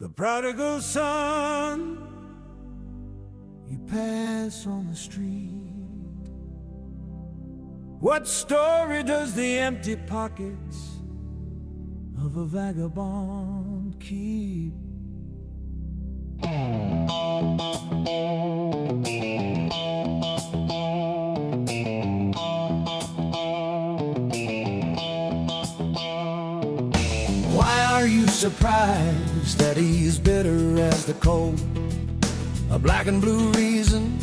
The prodigal son, you pass on the street. What story does the empty pockets of a vagabond keep? Why are you surprised that he's bitter as the cold? A black and blue reason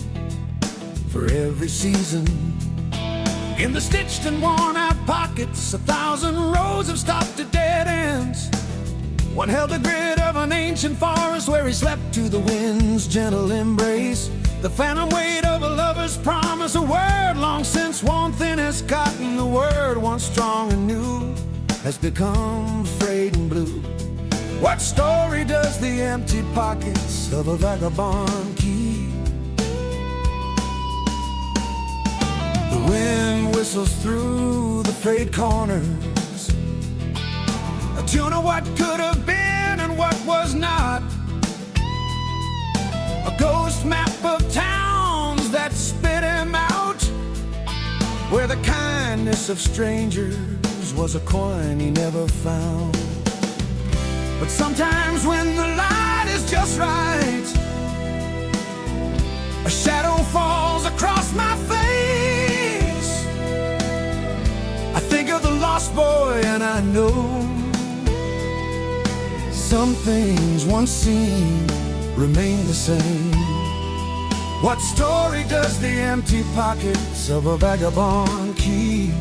for every season. In the stitched and worn out pockets, 1,000 rows have stopped at dead ends. One held the grid of an ancient forest where he slept to the wind's gentle embrace. The phantom weight of a lover's promise, a word long since worn thin as cotton. The word once strong and new has become frayed and blue. What story does the empty pockets of a vagabond keep? The wind whistles through the frayed corners, a tune of what could have been and what was not. A ghost map of towns that spit him out, where the kindness of strangers was a coin he never found. But sometimes when the light is just right, a shadow falls across my face. I think of the lost boy and I know some things once seen remain the same. What story does the empty pockets of a vagabond keep?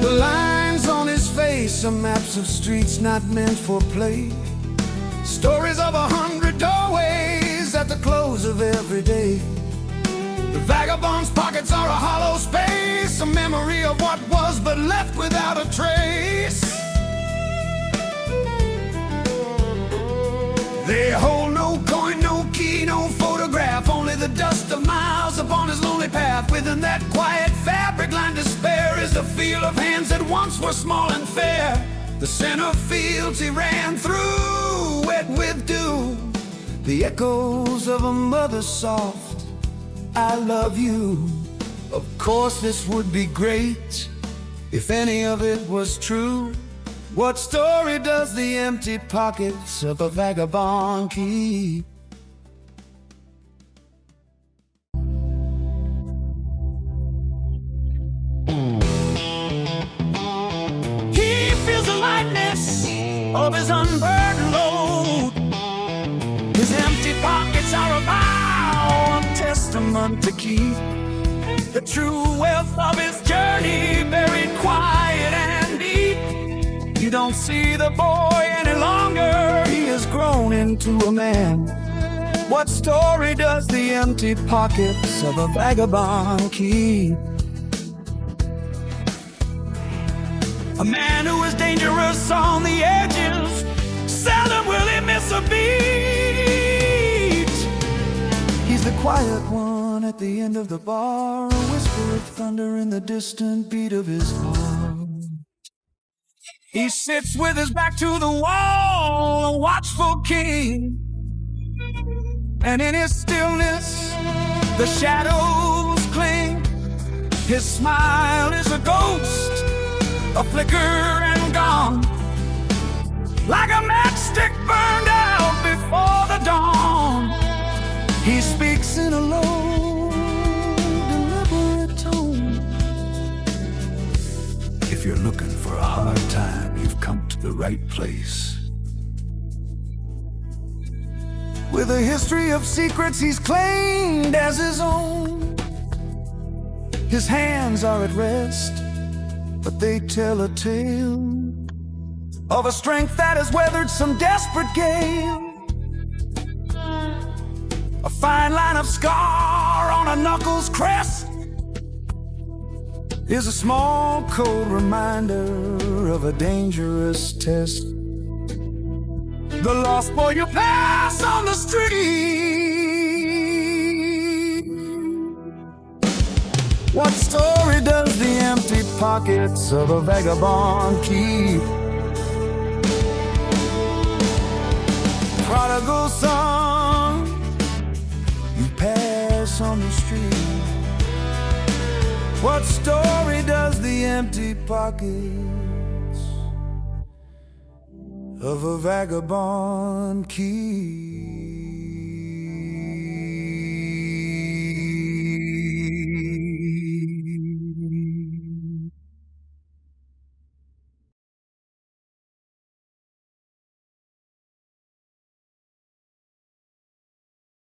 The lines on his face are maps of streets not meant for play. Stories of 100 doorways at the close of every day. The vagabond's pockets are a hollow space, a memory of what was but left without a trace. They hold no coin, no key, no photograph, only the dust of miles upon his lonely path. Within that quiet fabric-lined despair is the feel of hands that once were small and fair. The scent of fields he ran through, wet with dew. The echoes of a mother's soft, I love you. Of course this would be great if any of it was true. What story does the empty pockets of a vagabond keep? He feels the lightness of his unburdened load. His empty pockets are a vow, a testament to keep. The true wealth of his journey buried quiet and deep. You don't see the boy any longer, he has grown into a man. What story does the empty pockets of a vagabond keep? A man who is dangerous on the edges, seldom will he miss a beat. He's the quiet one at the end of the bar, a whisper of thunder in the distant beat of his heart. He sits with his back to the wall, a watchful king. And in his stillness, the shadows cling. His smile is a ghost, a flicker and gone, like a matchstick burned out before the dawn. He speaks in a low, deliberate tone. If you're looking for a hard time, you've come to the right place. With a history of secrets he's claimed as his own. His hands are at rest, but they tell a tale of a strength that has weathered some desperate gale. A fine line of scar on a knuckles crest is a small cold reminder of a dangerous test. The lost boy you pass on the street What story does the empty pockets of a vagabond keep? Prodigal son, you pass on the street. What story does the empty pockets of a vagabond keep?